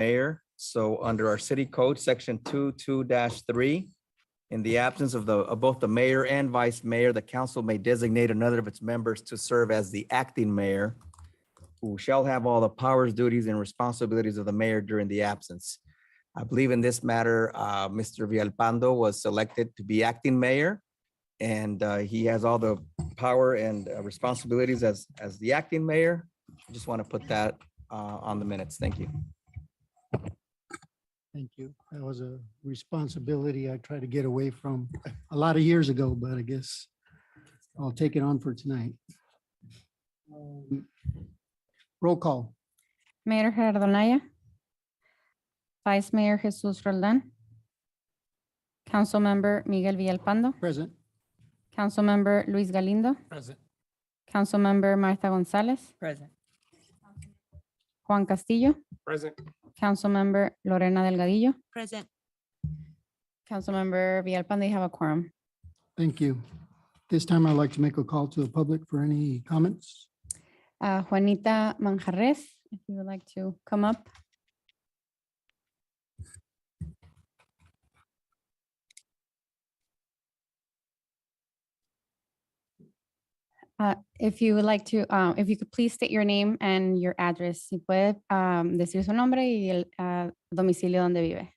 mayor. So under our city code, section 22-3, in the absence of both the mayor and vice mayor, the council may designate another of its members to serve as the acting mayor, who shall have all the powers, duties, and responsibilities of the mayor during the absence. I believe in this matter, Mr. Villalpando was selected to be acting mayor, and he has all the power and responsibilities as the acting mayor. I just want to put that on the minutes. Thank you. Thank you. That was a responsibility I tried to get away from a lot of years ago, but I guess I'll take it on for tonight. Roll call. Mayor Gerardo Naya. Vice Mayor Jesus Roldan. Councilmember Miguel Villalpando. Present. Councilmember Luis Galindo. Present. Councilmember Martha Gonzalez. Present. Juan Castillo. Present. Councilmember Lorena Delgadillo. Present. Councilmember Villalpando, you have a quorum. Thank you. This time I'd like to make a call to the public for any comments. Juanita Manjarres, if you would like to come up. If you would like to, if you could please state your name and your address. Si puede decir su nombre y el domicilio donde vive.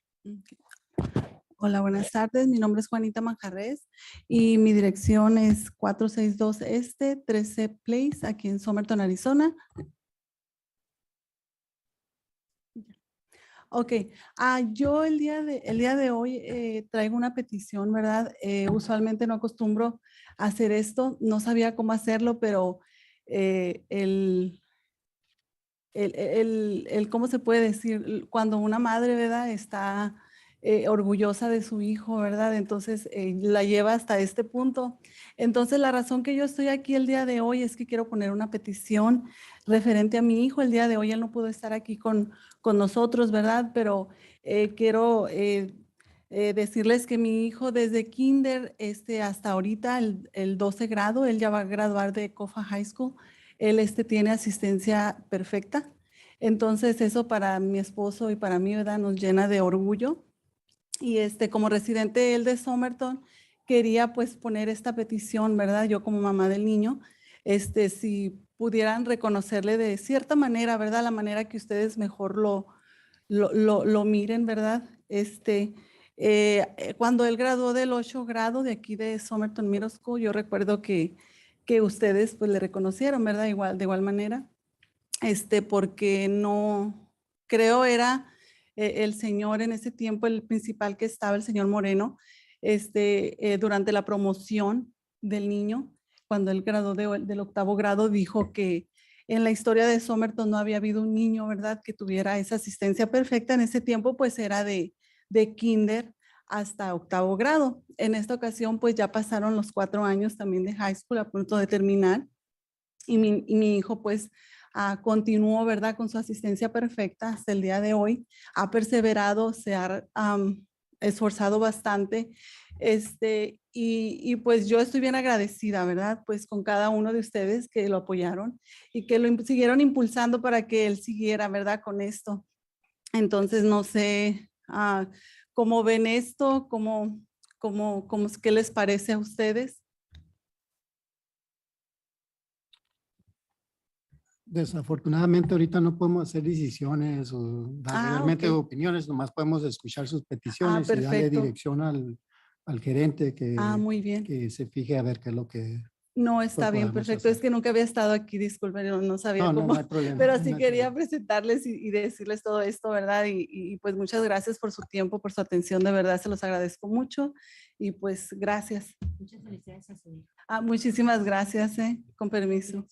Hola, buenas tardes. Mi nombre es Juanita Manjarres y mi dirección es 462 Este 13 Place, aquí en Somerton, Arizona. Ok, yo el día de hoy traigo una petición, ¿verdad? Usualmente no acostumbro a hacer esto, no sabía cómo hacerlo, pero ¿cómo se puede decir? Cuando una madre, ¿verdad? Está orgullosa de su hijo, ¿verdad? Entonces la lleva hasta este punto. Entonces la razón que yo estoy aquí el día de hoy es que quiero poner una petición referente a mi hijo. El día de hoy él no pudo estar aquí con nosotros, ¿verdad? Pero quiero decirles que mi hijo desde kinder hasta ahorita, el 12 grado, él ya va a graduar de Cocopah High School. Él tiene asistencia perfecta. Entonces eso para mi esposo y para mí, ¿verdad? Nos llena de orgullo. Y como residente él de Somerton, quería pues poner esta petición, ¿verdad? Yo como mamá del niño, si pudieran reconocerle de cierta manera, ¿verdad? La manera que ustedes mejor lo miren, ¿verdad? Cuando él graduó del 8 grado de aquí de Somerton Middle School, yo recuerdo que ustedes pues le reconocieron, ¿verdad? De igual manera, porque no, creo era el señor en ese tiempo, el principal que estaba, el señor Moreno, durante la promoción del niño, cuando él graduó del 8º grado, dijo que en la historia de Somerton no había habido un niño, ¿verdad?, que tuviera esa asistencia perfecta. En ese tiempo, pues era de kinder hasta 8º grado. En esta ocasión, pues ya pasaron los 4 años también de high school a punto de terminar. Y mi hijo, pues, continuó, ¿verdad?, con su asistencia perfecta hasta el día de hoy. Ha perseverado, se ha esforzado bastante. Y pues yo estoy bien agradecida, ¿verdad? Pues con cada uno de ustedes que lo apoyaron y que lo siguieron impulsando para que él siguiera, ¿verdad? Con esto. Entonces, no sé cómo ven esto, qué les parece a ustedes. Desafortunadamente ahorita no podemos hacer decisiones o dar realmente opiniones, nomás podemos escuchar sus peticiones y darle dirección al gerente que, muy bien. que se fije a ver qué es lo que... No, está bien, perfecto. Hacer. Es que nunca había estado aquí, disculpen, no sabía cómo. No hay problema. Pero sí no quería problema. presentarles y decirles todo esto, ¿verdad? Y pues muchas gracias por su tiempo, por su atención, de verdad se los agradezco mucho. Y pues gracias. Muchas felicidades a su hijo. Muchísimas gracias, con permiso.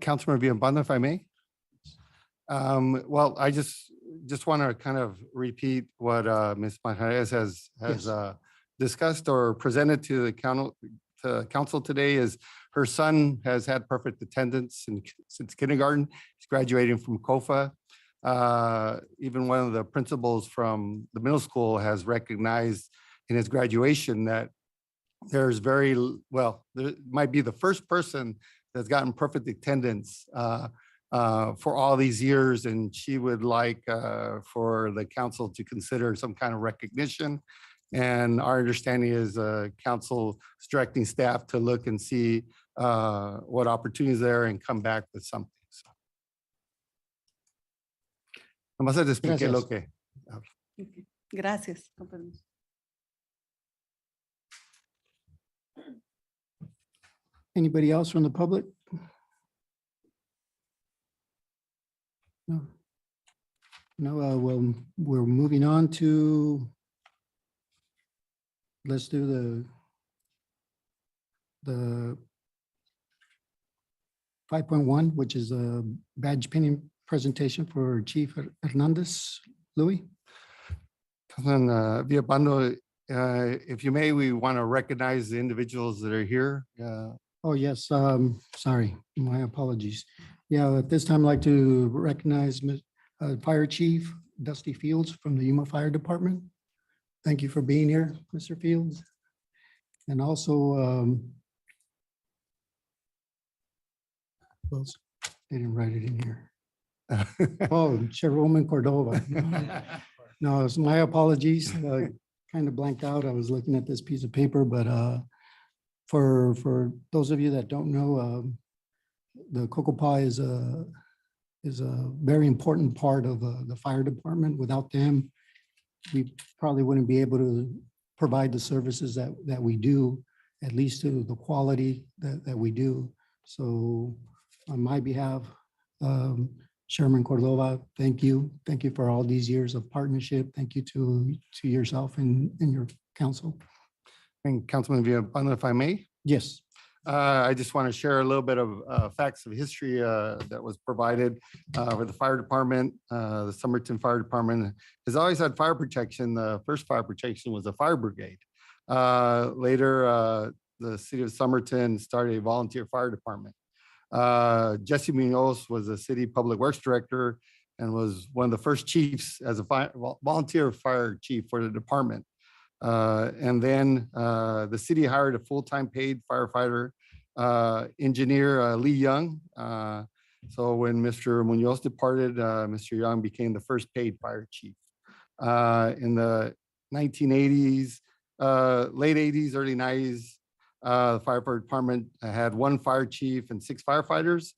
Councilmember Villalpando, if I may. Well, I just want to kind of repeat what Ms. Manjarres has Yes. discussed or presented to the council today. Is her son has had perfect attendance since kindergarten. He's graduating from COFA. Even one of the principals from the middle school has recognized in his graduation that there might be the first person that's gotten perfect attendance for all these years, and she would like for the council to consider some kind of recognition. And our understanding is council is directing staff to look and see what opportunities there and come back with something. So. Nomás les expliqué lo que. Ok. Gracias. Con permiso. Anybody else from the public? No. No, well, we're moving on to, let's do the 5.1, which is a badge pinning presentation for Chief Hernandez. Louis? Councilman Villapando, if you may, we want to recognize the individuals that are here. Oh, yes, sorry, my apologies. Yeah, at this time, I'd like to recognize Fire Chief Dusty Fields from the Yuma Fire Department. Thank you for being here, Mr. Fields. And also, well, they didn't write it in here. Oh, Chairwoman Cordova. No, it's my apologies. Kind of blanked out. I was looking at this piece of paper, but for those of you that don't know, the Cocopah is a very important part of the fire department. Without them, we probably wouldn't be able to provide the services that we do, at least to the quality that we do. So on my behalf, Chairman Cordova, thank you. Thank you for all these years of partnership. Thank you to yourself and your council. And Councilman Villapando, if I may. Yes. I just want to share a little bit of facts of history that was provided with the fire department. The Somerton Fire Department has always had fire protection. The first fire protection was a fire brigade. Later, the city of Somerton started a volunteer fire department. Jesse Munoz was a city public works director and was one of the first chiefs as a volunteer fire chief for the department. And then the city hired a full-time paid firefighter engineer, Lee Young. So when Mr. Munoz departed, Mr. Young became the first paid fire chief. In the 1980s, late 80s, early 90s, the fire department had one fire chief and 6 firefighters.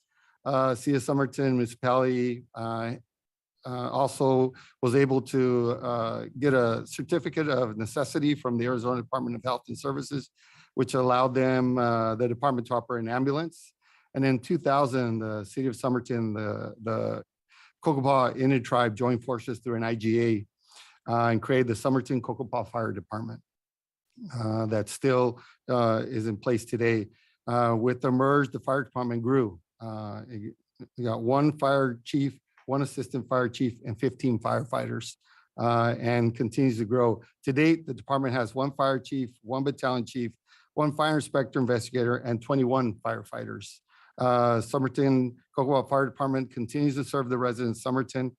City of Somerton municipality also was able to get a certificate of necessity from the Arizona Department of Health and Services, which allowed them, the department, to operate an ambulance. And in 2000, the city of Somerton, the Cocopah Indian tribe joined forces through an IGA and created the Somerton Cocopah Fire Department. That still is in place today. With the merge, the fire department grew. We got one fire chief, one assistant fire chief, and 15 firefighters, and continues to grow. To date, the department has one fire chief, one battalion chief, one fire inspector investigator, and 21 firefighters. Somerton Cocopah Fire Department continues to serve the residents of Somerton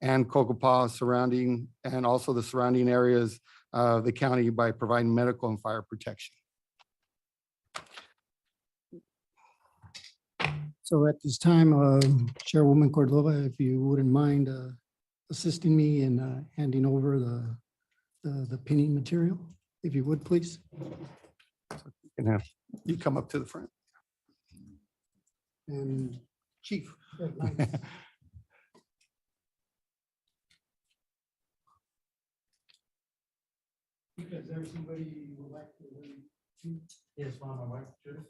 and Cocopah surrounding, and also the surrounding areas of the county by providing medical and fire protection. So at this time, Chairwoman Cordova, if you wouldn't mind assisting me in handing over the pinning material, if you would, please. And have you come up to the front. And Chief. Because there's somebody who would like to. Yes, my wife, Judith.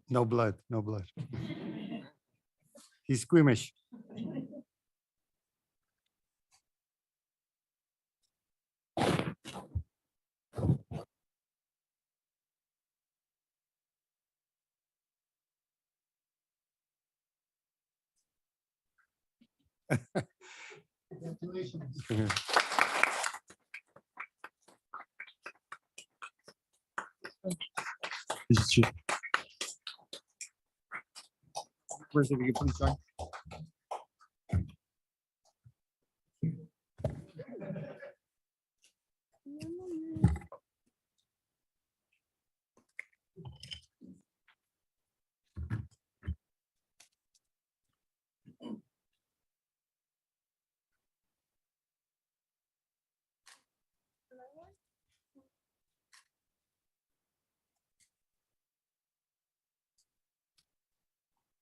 No blood, no blood. He's squeamish. Where's it? You can put it on.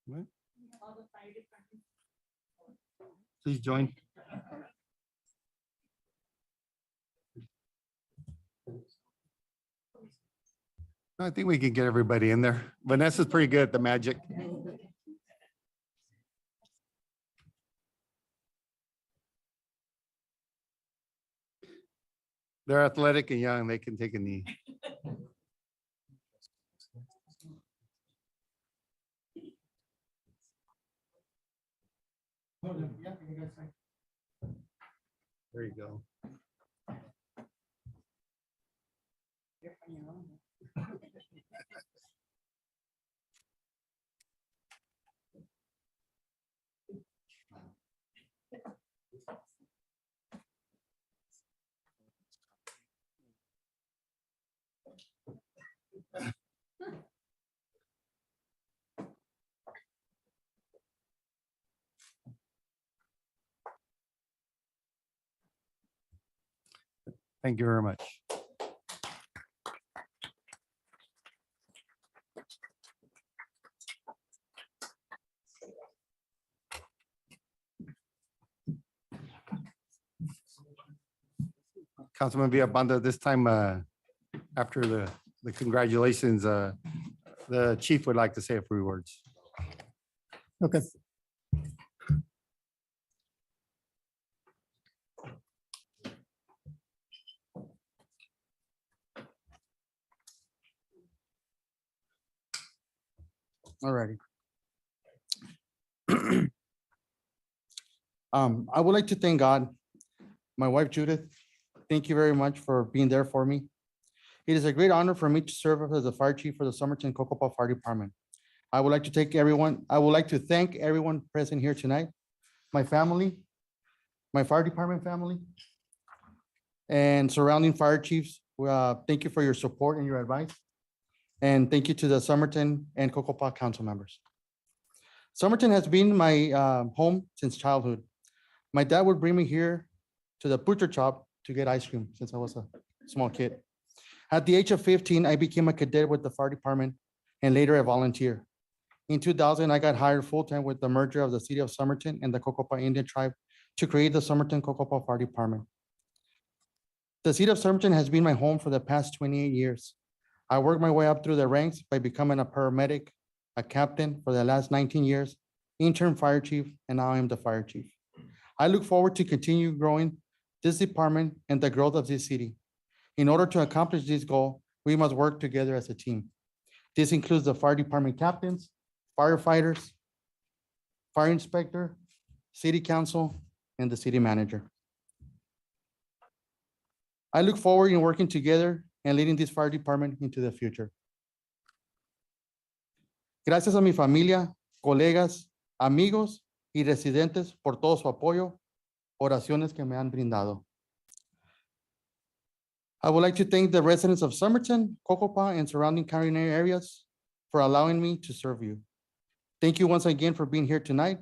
What? Please join. I think we can get everybody in there. Vanessa's pretty good at the magic. They're athletic and young. They can take a knee. There you go. Thank you very much. Councilman Villalpando, this time, after the congratulations, the chief would like to say a few words. Okay. All righty. I would like to thank God, my wife Judith. Thank you very much for being there for me. It is a great honor for me to serve as the fire chief for the Somerton Cocopah Fire Department. I would like to thank everyone present here tonight, my family, my fire department family, and surrounding fire chiefs. Thank you for your support and your advice. And thank you to the Somerton and Cocopah council members. Somerton has been my home since childhood. My dad would bring me here to the butcher shop to get ice cream since I was a small kid. At the age of 15, I became a cadet with the fire department and later a volunteer. In 2000, I got hired full-time with the merger of the city of Somerton and the Cocopah Indian tribe to create the Somerton Cocopah Fire Department. The city of Somerton has been my home for the past 28 years. I worked my way up through the ranks by becoming a paramedic, a captain for the last 19 years, interim fire chief, and now I am the fire chief. I look forward to continue growing this department and the growth of this city. In order to accomplish this goal, we must work together as a team. This includes the fire department captains, firefighters, fire inspector, city council, and the city manager. I look forward in working together and leading this fire department into the future. Gracias a mi familia, colegas, amigos y residentes por todo su apoyo, oraciones que me han brindado. I would like to thank the residents of Somerton, Cocopah, and surrounding county areas for allowing me to serve you. Thank you once again for being here tonight,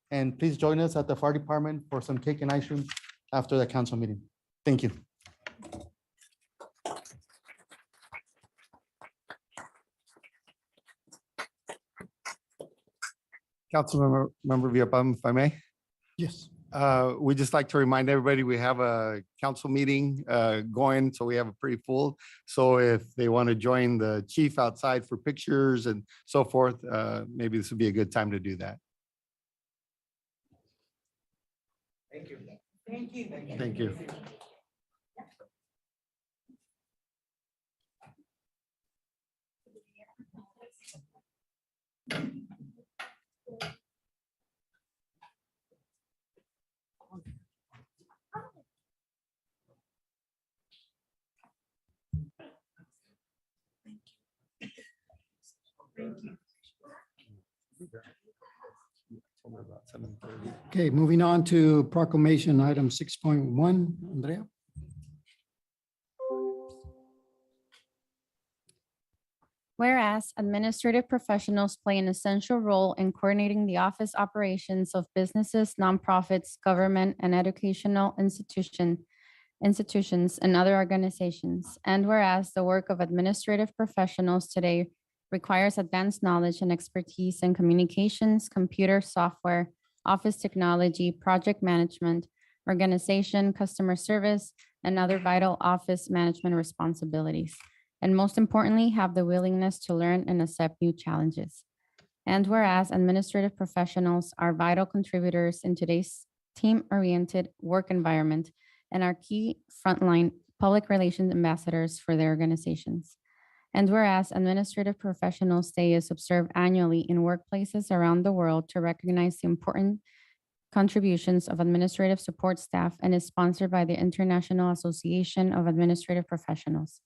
and please join us at the fire department for some cake and ice cream after the council meeting. Thank you. Councilmember Villalpando, if I may. Yes. We just like to remind everybody, we have a council meeting going, so we have a pretty full. So if they want to join the chief outside for pictures and so forth, maybe this would be a good time to do that. Thank you. Thank you. Okay, moving on to proclamation item 6.1, Andrea. Whereas administrative professionals play an essential role in coordinating the office operations of businesses, nonprofits, government, and educational institutions, and other organizations. And whereas the work of administrative professionals today requires advanced knowledge and expertise in communications, computer software, office technology, project management, organization, customer service, and other vital office management responsibilities. And most importantly, have the willingness to learn and accept new challenges. And whereas administrative professionals are vital contributors in today's team-oriented work environment and are key frontline public relations ambassadors for their organizations. And whereas administrative professionals Day is observed annually in workplaces around the world to recognize the important contributions of administrative support staff and is sponsored by the International Association of Administrative Professionals.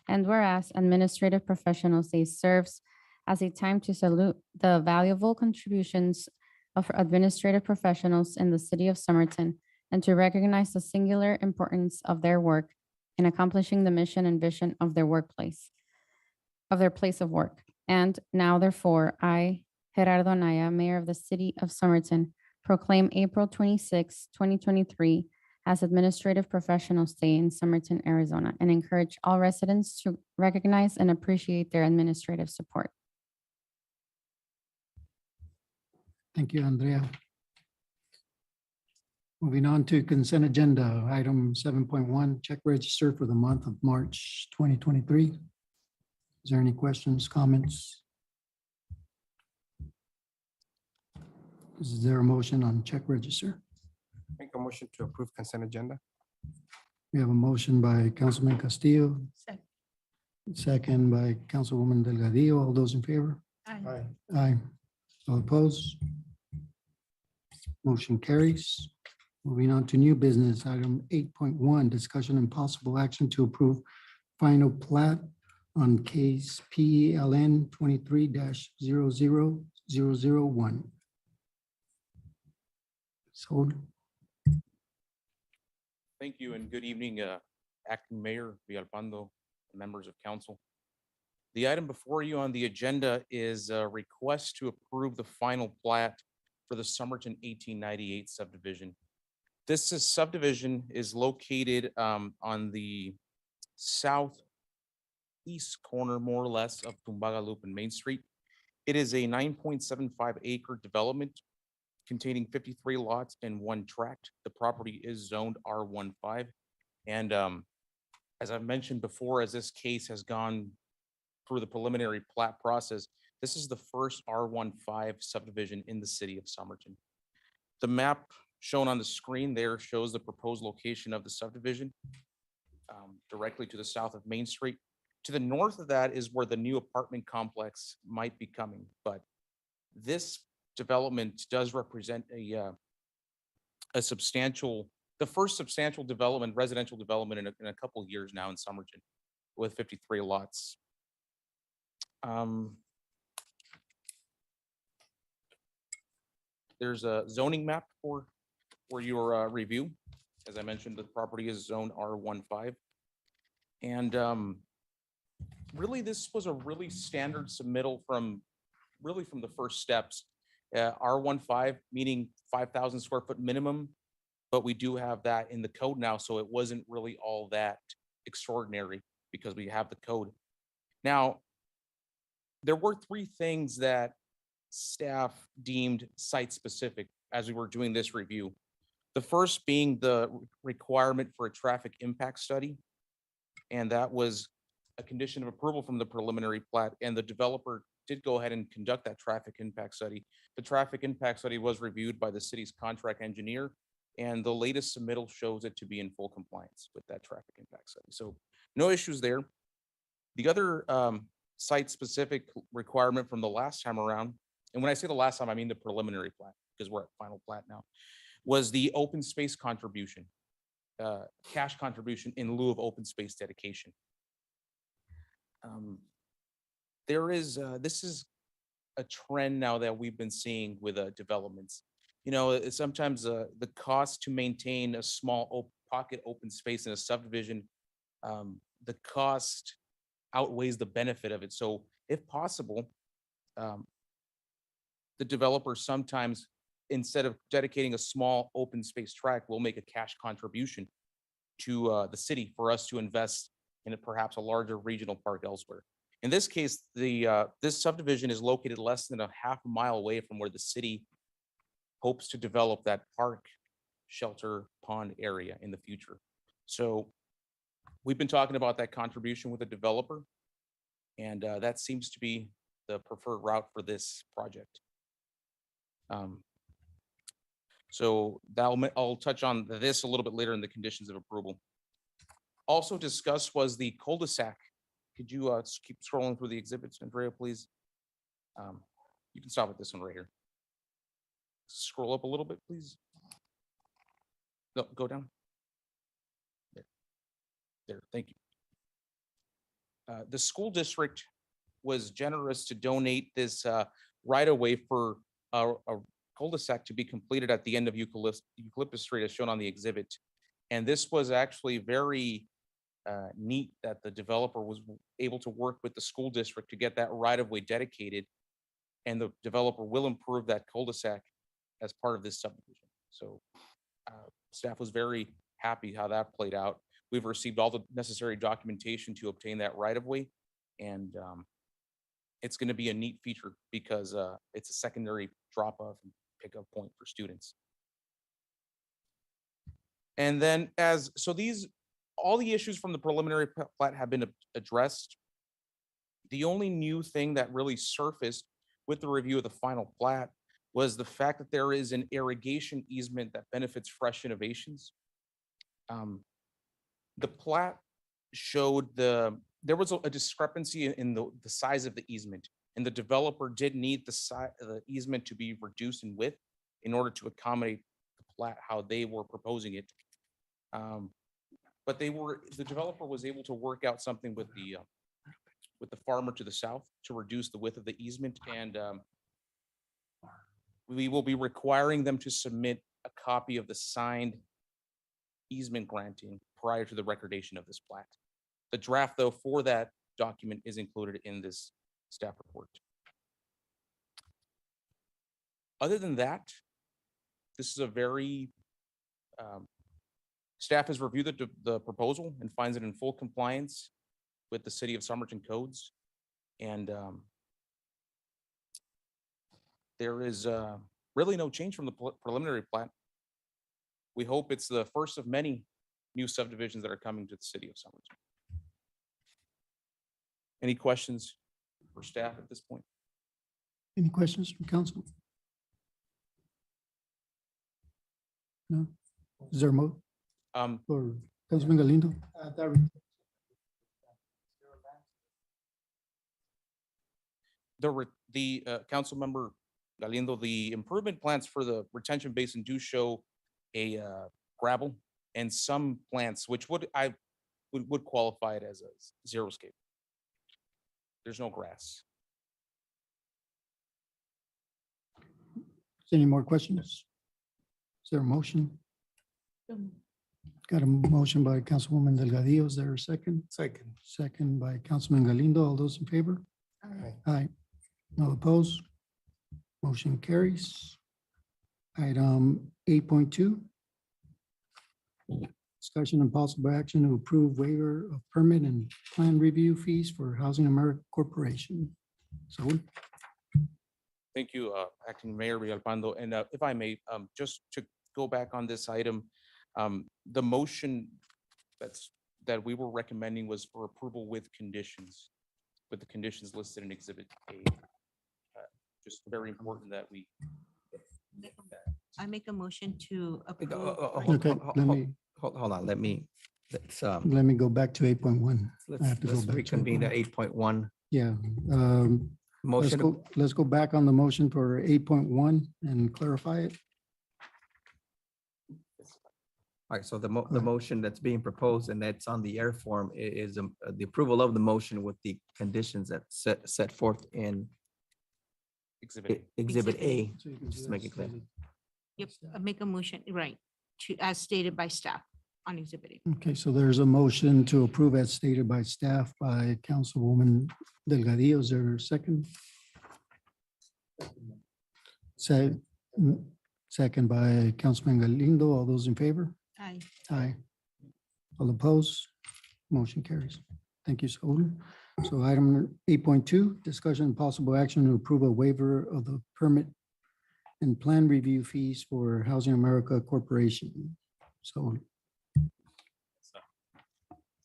And whereas Administrative Professionals Day serves as a time to salute the valuable contributions of administrative professionals in the city of Somerton and to recognize the singular importance of their work in accomplishing the mission and vision of their workplace, of their place of work. And now therefore, I, Gerardo Anaya, Mayor of the City of Somerton, proclaim April 26, 2023 as Administrative Professionals Day in Somerton, Arizona, and encourage all residents to recognize and appreciate their administrative support. Thank you, Andrea. Moving on to consent agenda, item 7.1, check register for the month of March 2023. Is there any questions, comments? Is there a motion on check register? Make a motion to approve consent agenda. We have a motion by Councilman Castillo. Second by Councilwoman Delgadillo. All those in favor? Aye. Aye. All opposed? Motion carries. Moving on to new business, item 8.1, discussion and possible action to approve final plat on case PLN 23-00001. Sold. Thank you and good evening, Acting Mayor Villalpando, members of council. The item before you on the agenda is a request to approve the final plat for the Somerton 1898 subdivision. This subdivision is located on the southeast corner, more or less, of Tumbaga Loop and Main Street. It is a 9.75 acre development containing 53 lots and 1 tract. The property is zoned R15. And as I've mentioned before, as this case has gone through the preliminary plat process, this is the first R15 subdivision in the city of Somerton. The map shown on the screen there shows the proposed location of the subdivision directly to the south of Main Street. To the north of that is where the new apartment complex might be coming, but this development does represent the first substantial development, residential development in a couple of years now in Somerton with 53 lots. There's a zoning map for your review. As I mentioned, the property is zone R15. And really, this was a really standard submittal from the first steps. R15, meaning 5,000 square foot minimum, but we do have that in the code now, so it wasn't really all that extraordinary because we have the code. Now, there were 3 things that staff deemed site specific as we were doing this review. The first being the requirement for a traffic impact study. And that was a condition of approval from the preliminary plat, and the developer did go ahead and conduct that traffic impact study. The traffic impact study was reviewed by the city's contract engineer, and the latest submittal shows it to be in full compliance with that traffic impact study. So no issues there. The other site-specific requirement from the last time around, and when I say the last time, I mean the preliminary plat, because we're at final plat now, was the open space contribution, cash contribution in lieu of open space dedication. This is a trend now that we've been seeing with developments. You know, sometimes the cost to maintain a small pocket open space in a subdivision, the cost outweighs the benefit of it. So if possible, the developer sometimes, instead of dedicating a small open space tract, will make a cash contribution to the city for us to invest in perhaps a larger regional park elsewhere. In this case, this subdivision is located less than a half a mile away from where the city hopes to develop that park, shelter, pond area in the future. So we've been talking about that contribution with the developer, and that seems to be the preferred route for this project. So I'll touch on this a little bit later in the conditions of approval. Also discussed was the cul-de-sac. Could you keep scrolling through the exhibits, Andrea, please? You can stop at this one right here. Scroll up a little bit, please. No, go down. There, thank you. The school district was generous to donate this right-of-way for a cul-de-sac to be completed at the end of Eucalyptus Street, as shown on the exhibit. And this was actually very neat that the developer was able to work with the school district to get that right-of-way dedicated, and the developer will improve that cul-de-sac as part of this subdivision. So staff was very happy how that played out. We've received all the necessary documentation to obtain that right-of-way, and it's going to be a neat feature because it's a secondary drop-off and pickup point for students. And then all the issues from the preliminary plat have been addressed. The only new thing that really surfaced with the review of the final plat was the fact that there is an irrigation easement that benefits Fresh Innovations. The plat showed there was a discrepancy in the size of the easement, and the developer did need the easement to be reduced in width in order to accommodate the plat how they were proposing it. But the developer was able to work out something with the farmer to the south to reduce the width of the easement, and we will be requiring them to submit a copy of the signed easement granting prior to the recordation of this plat. The draft, though, for that document is included in this staff report. Other than that, this is a very staff has reviewed the proposal and finds it in full compliance with the City of Somerton codes. And there is really no change from the preliminary plat. We hope it's the first of many new subdivisions that are coming to the City of Somerton. Any questions for staff at this point? Any questions from council? No? Is there a mo? For Councilman Galindo? The council member Galindo, the improvement plans for the retention basin do show a gravel and some plants, which would qualify it as a xeriscape. There's no grass. Any more questions? Is there a motion? Got a motion by Councilwoman Delgadillo. Is there a second? Second. Second by Councilman Galindo. All those in favor? Aye. Aye. No opposed? Motion carries. Item 8.2. Discussion and possible action to approve waiver of permit and plan review fees for Housing America Corporation. So Thank you, Acting Mayor Villalpando. And if I may, just to go back on this item. The motion that we were recommending was for approval with conditions, with the conditions listed in Exhibit A. Just very important that we. I make a motion to approve. Okay, let me, Hold on, let's, let me go back to 8.1. I have to go let's back to reconvene at 8.1. 8.1. Yeah, Motion, let's go back on the motion for 8.1 and clarify it. all right, so the motion that's being proposed and that's on the air form is the approval of the motion with the conditions that set forth in Exhibit A. Exhibit A. So you can Just do to make that it clear. stated. Yep, I make a motion, right, to, as stated by staff on exhibit A. Okay, so there's a motion to approve as stated by staff by Councilwoman Delgadillo. Is there a second? Second by Councilman Galindo. All those in favor? Aye. Aye. All opposed? Motion carries. Thank you, Saul. So item 8.2, discussion and possible action to approve a waiver of the permit and plan review fees for Housing America Corporation. So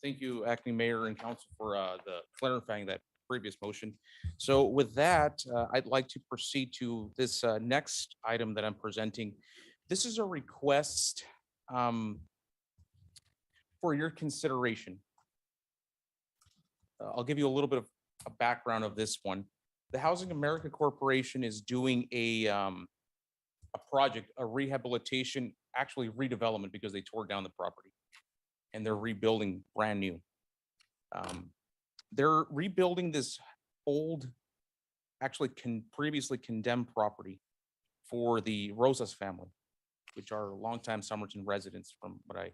Thank you, Acting Mayor and Council, for the clarifying that previous motion. So with that, I'd like to proceed to this next item that I'm presenting. This is a request for your consideration. I'll give you a little bit of a background of this one. The Housing America Corporation is doing a project, a rehabilitation, actually redevelopment, because they tore down the property and they're rebuilding brand new. They're rebuilding this old, actually previously condemned property for the Rosas family, which are longtime Somerton residents from what I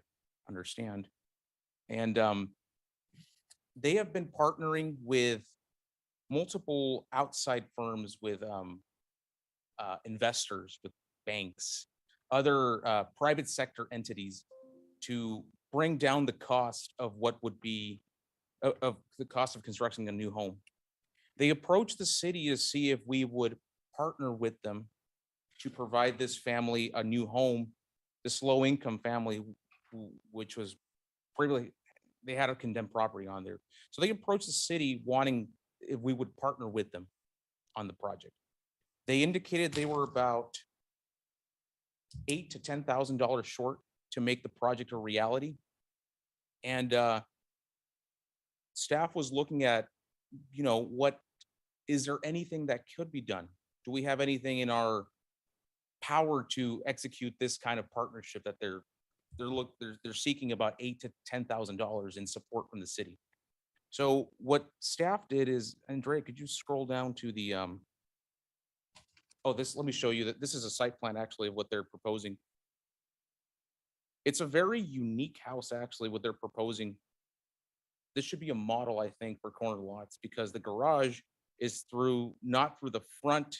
understand. And they have been partnering with multiple outside firms, with investors, with banks, other private sector entities, to bring down the cost of what would be of the cost of constructing a new home. They approached the city to see if we would partner with them to provide this family a new home, this low income family, which was previously, they had a condemned property on there. So they approached the city wanting if we would partner with them on the project. They indicated they were about $8,000 to $10,000 short to make the project a reality. And staff was looking at, what, is there anything that could be done? Do we have anything in our power to execute this kind of partnership that they're seeking about $8,000 to $10,000 in support from the city? So what staff did is, Andrea, could you scroll down to the, let me show you that this is a site plan actually of what they're proposing. It's a very unique house, actually, what they're proposing. This should be a model, I think, for corner lots, because the garage is not through the front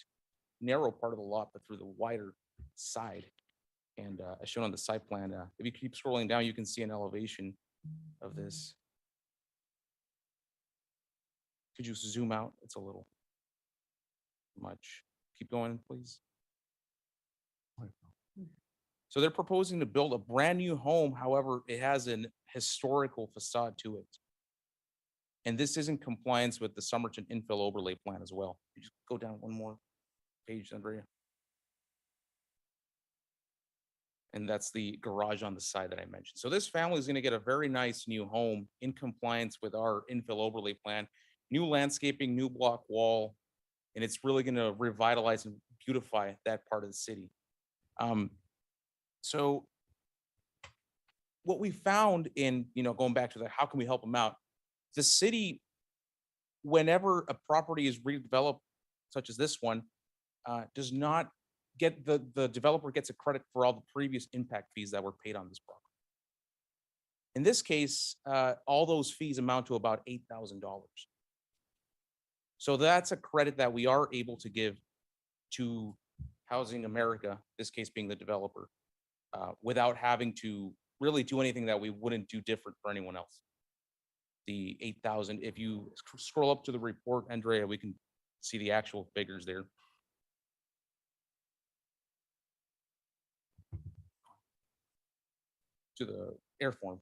narrow part of the lot, but through the wider side. And as shown on the site plan, if you keep scrolling down, you can see an elevation of this. Could you zoom out? It's a little much. Keep going, please. So they're proposing to build a brand new home. However, it has an historical facade to it. And this is in compliance with the Somerton infill overlay plan as well. You just go down one more page, Andrea. And that's the garage on the side that I mentioned. So this family is going to get a very nice new home in compliance with our infill overlay plan, new landscaping, new block wall, and it's really going to revitalize and beautify that part of the city. So what we found in, going back to that, how can we help them out? The city, whenever a property is redeveloped, such as this one, does not get, the developer gets a credit for all the previous impact fees that were paid on this property. In this case, all those fees amount to about $8,000. So that's a credit that we are able to give to Housing America, this case being the developer, without having to really do anything that we wouldn't do different for anyone else. The 8,000, if you scroll up to the report, Andrea, we can see the actual figures there. to the air form.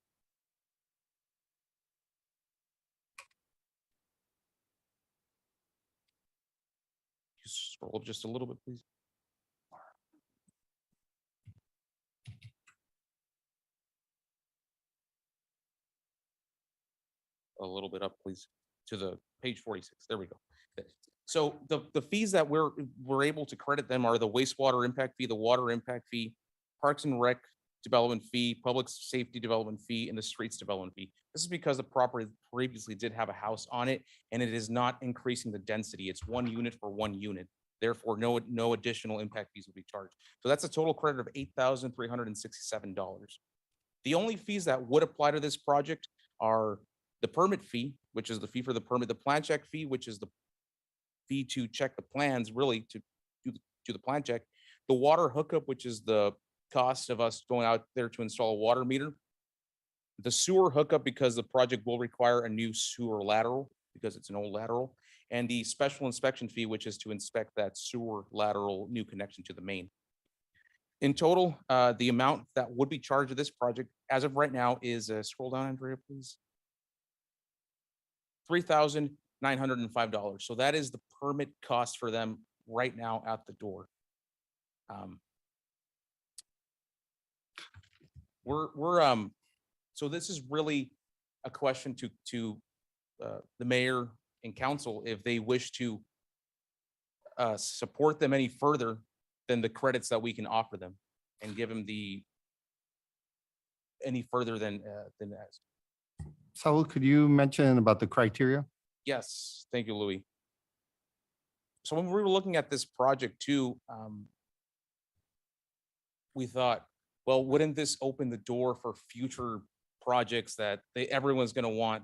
Just scroll up just a little bit, please. A little bit up, please, to the page 46. There we go. So the fees that we're able to credit them are the wastewater impact fee, the water impact fee, Parks and Rec development fee, public safety development fee, and the streets development fee. This is because the property previously did have a house on it, and it is not increasing the density. It's 1 unit for 1 unit. Therefore, no additional impact fees will be charged. So that's a total credit of $8,367. The only fees that would apply to this project are the permit fee, which is the fee for the permit, the plan check fee, which is the fee to check the plans, really to do the plan check, the water hookup, which is the cost of us going out there to install a water meter, the sewer hookup, because the project will require a new sewer lateral because it's an old lateral, and the special inspection fee, which is to inspect that sewer lateral new connection to the main. In total, the amount that would be charged to this project as of right now is, scroll down, Andrea, please. $3,905. So that is the permit cost for them right now at the door. So this is really a question to the mayor and council if they wish to support them any further than the credits that we can offer them and give them any further than that. Saul, could you mention about the criteria? Yes, thank you, Louis. So when we were looking at this project too, we thought, well, wouldn't this open the door for future projects that everyone's going to want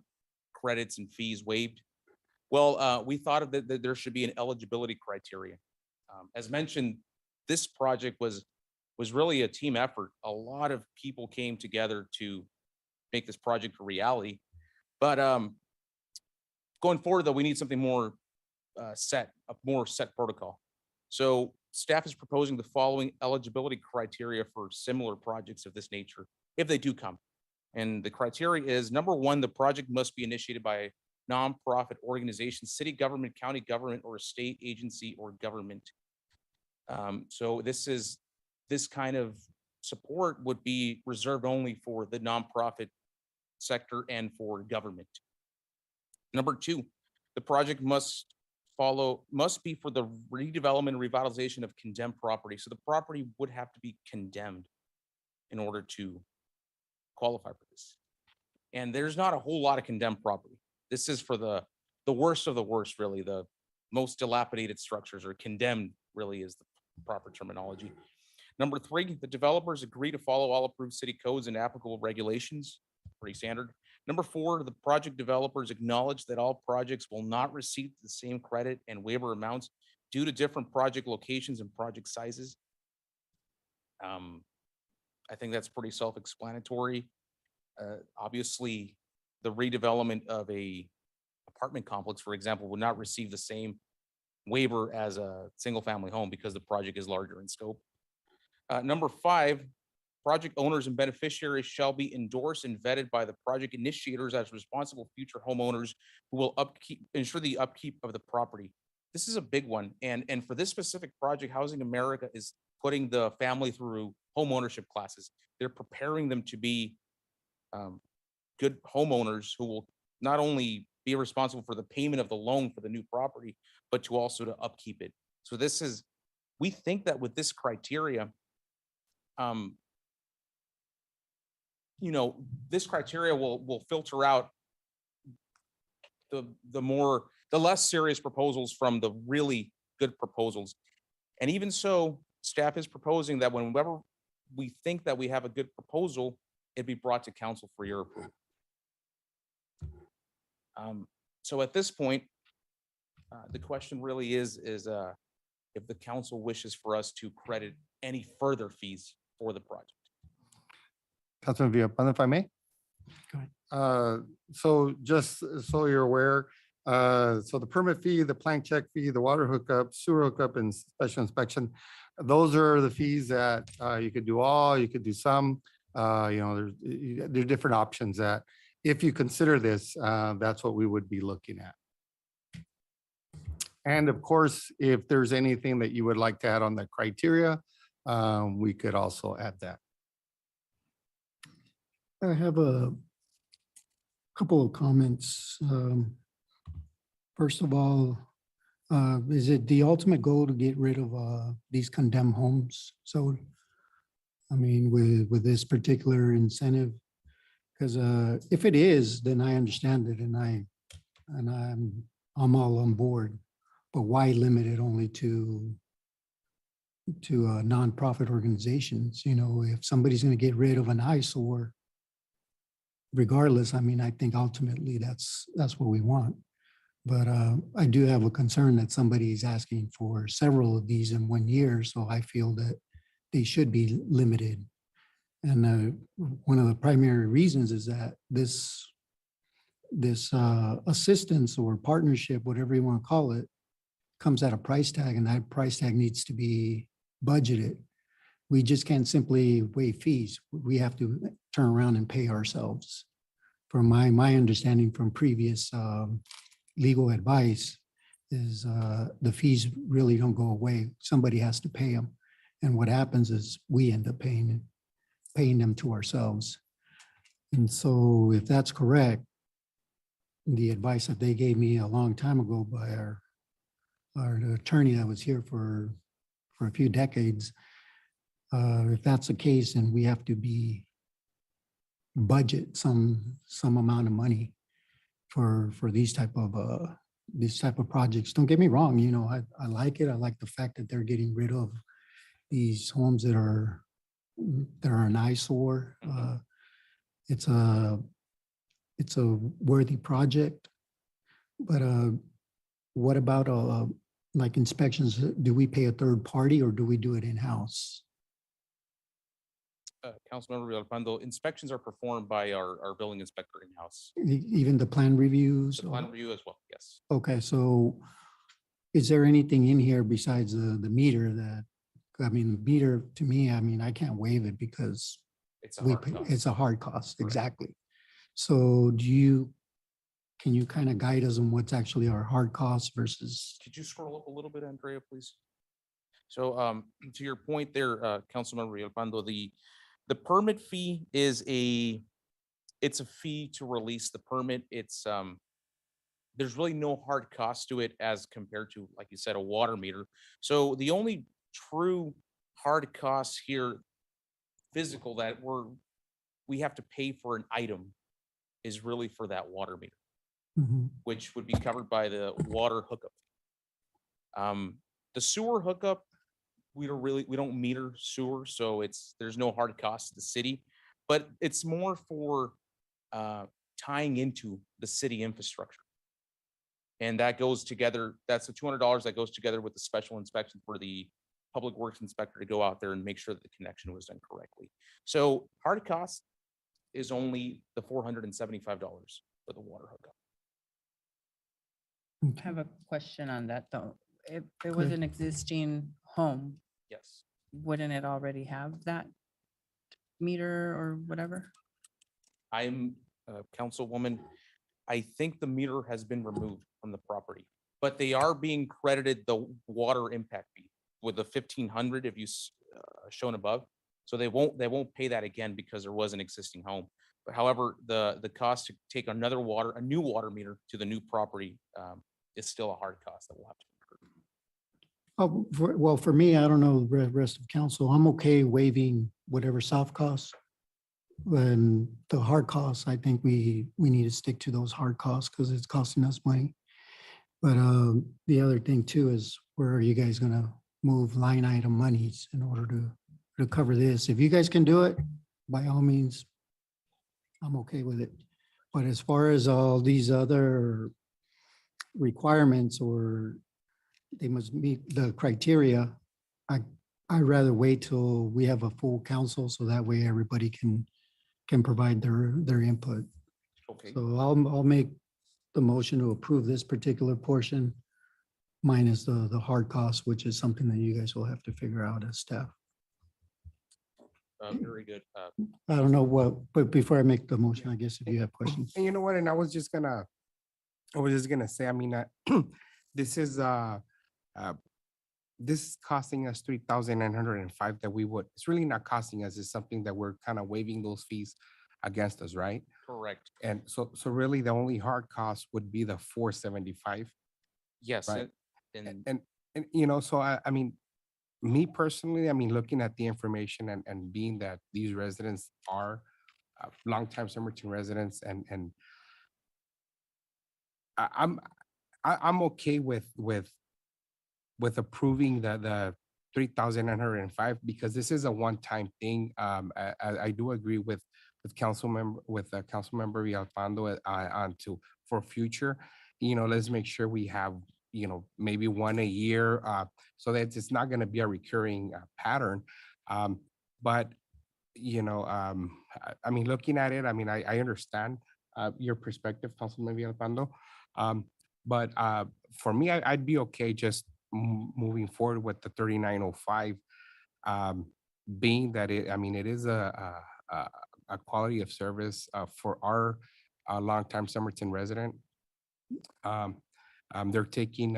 credits and fees waived? Well, we thought of that there should be an eligibility criteria. As mentioned, this project was really a team effort. A lot of people came together to make this project a reality. But going forward, though, we need something more set protocol. So staff is proposing the following eligibility criteria for similar projects of this nature, if they do come. And the criteria is, number one, the project must be initiated by a nonprofit organization, city government, county government, or a state agency or government. So this kind of support would be reserved only for the nonprofit sector and for government. Number two, the project must be for the redevelopment and revitalization of condemned property. So the property would have to be condemned in order to qualify for this. And there's not a whole lot of condemned property. This is for the worst of the worst, really. The most dilapidated structures, or condemned really is the proper terminology. Number three, the developers agree to follow all approved city codes and applicable regulations, pretty standard. Number four, the project developers acknowledge that all projects will not receive the same credit and waiver amounts due to different project locations and project sizes. I think that's pretty self-explanatory. Obviously, the redevelopment of a apartment complex, for example, would not receive the same waiver as a single-family home because the project is larger in scope. Number five, project owners and beneficiaries shall be endorsed and vetted by the project initiators as responsible future homeowners who will ensure the upkeep of the property. This is a big one. And for this specific project, Housing America is putting the family through home ownership classes. They're preparing them to be good homeowners who will not only be responsible for the payment of the loan for the new property, but to also to upkeep it. So we think that with this criteria, this criteria will filter out the less serious proposals from the really good proposals. And even so, staff is proposing that whenever we think that we have a good proposal, it'd be brought to council for your approval. So at this point, the question really is if the council wishes for us to credit any further fees for the project. Councilman Villalpando, if I may? Go ahead. So just so you're aware, so the permit fee, the plan check fee, the water hookup, sewer hookup, and special inspection, those are the fees that you could do all, you could do some. There's different options that if you consider this, that's what we would be looking at. And of course, if there's anything that you would like to add on the criteria, we could also add that. I have a couple of comments. First of all, is it the ultimate goal to get rid of these condemned homes? So, I mean, with this particular incentive, because if it is, then I understand it, and I'm all on board. But why limit it only to nonprofit organizations? You know, if somebody's going to get rid of an eyesore, regardless, I mean, I think ultimately that's what we want. But I do have a concern that somebody is asking for several of these in 1 year, so I feel that they should be limited. And one of the primary reasons is that this assistance or partnership, whatever you want to call it, comes at a price tag, and that price tag needs to be budgeted. We just can't simply waive fees. We have to turn around and pay ourselves. From my understanding from previous legal advice is the fees really don't go away. Somebody has to pay them. And what happens is we end up paying them to ourselves. And so if that's correct, the advice that they gave me a long time ago by our attorney that was here for a few decades, if that's the case, then we have to budget some amount of money for these type of projects. Don't get me wrong, you know, I like it. I like the fact that they're getting rid of these homes that are an eyesore. It's a worthy project, but what about like inspections? Do we pay a third party or do we do it in-house? Councilmember Villalpando, inspections are performed by our building inspector in-house. Even the plan reviews? The plan review as well, yes. Okay, so is there anything in here besides the meter that, I mean, the meter to me, I mean, I can't waive it because It's a hard cost. it's a hard cost, Correct. exactly. So can you kind of guide us on what's actually our hard costs versus? Could you scroll up a little bit, Andrea, please? So to your point there, Councilmember Villalpando, the permit fee is it's a fee to release the permit. It's there's really no hard cost to it as compared to, like you said, a water meter. So the only true hard costs here, physical, that we have to pay for an item is really for that water meter, Mhm. which would be covered by the water hookup. The sewer hookup, we don't meter sewer, so there's no hard cost to the city, but it's more for tying into the city infrastructure. And that goes together, that's the $200 that goes together with the special inspection for the public works inspector to go out there and make sure that the connection was done correctly. So hard cost is only the $475 for the water hookup. I have a question on that, though. If there was Okay. an existing home, Yes. wouldn't it already have that meter or whatever? I'm Councilwoman, I think the meter has been removed from the property, but they are being credited the water impact fee with the 1,500 if you shown above. So they won't pay that again because there was an existing home. But however, the cost to take a new water meter to the new property is still a hard cost that we'll have to incur. Well, for me, I don't know the rest of council, I'm okay waiving whatever soft costs. And the hard costs, I think we need to stick to those hard costs because it's costing us money. But the other thing too is, where are you guys gonna move line item monies in order to cover this? If you guys can do it, by all means, I'm okay with it. But as far as all these other requirements, or they must meet the criteria, I'd rather wait till we have a full council, so that way everybody can provide their input. Okay. So I'll make the motion to approve this particular portion minus the hard cost, which is something that you guys will have to figure out as staff. Very good. I don't know what, but before I make the motion, I guess if you have questions. And you know what? And I was just gonna say, I mean, this is, this is costing us 3,905 that we would, it's really not costing us. It's something that we're kind of waiving those fees against us, right? Correct. And so really the only hard cost would be the 475. Yes. Right. And And, you know, so I mean, me personally, I mean, looking at the information and being that these residents are longtime Somerton residents and I'm okay with approving the 3,905 because this is a one-time thing. I do agree with council member Villalpando on to for future. You know, let's make sure we have, you know, maybe one a year so that it's not going to be a recurring pattern. But you know, I mean, looking at it, I mean, I understand your perspective, Councilman Villalpando. But for me, I'd be okay just moving forward with the 3905, being that it, I mean, it is a quality of service for our longtime Somerton resident. They're taking,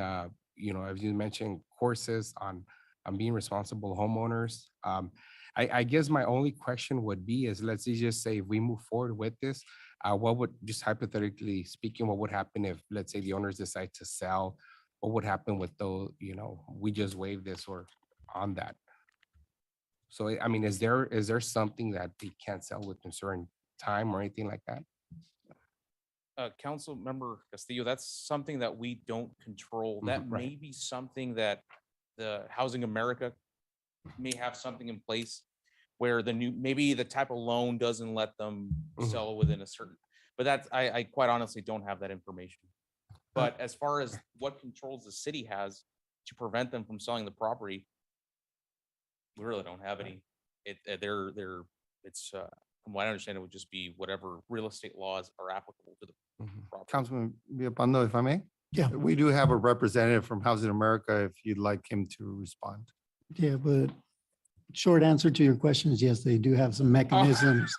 you know, as you mentioned, courses on being responsible homeowners. I guess my only question would be is, let's just say if we move forward with this, what would, just hypothetically speaking, what would happen if, let's say, the owners decide to sell? What would happen with those, you know, we just waive this or on that? So, I mean, is there something that they can't sell within a certain time or anything like that? Council Member Castillo, that's something that we don't control. That right. may be something that the Housing America may have something in place where maybe the type of loan doesn't let them sell within a certain, but that's, I quite honestly don't have that information. But as far as what controls the city has to prevent them from selling the property, we really don't have any. It's from what I understand, it would just be whatever real estate laws are applicable to the property. Councilman Villalpando, if I may? Yeah. We do have a representative from Housing America if you'd like him to respond. Yeah, but short answer to your question is yes, they do have some mechanisms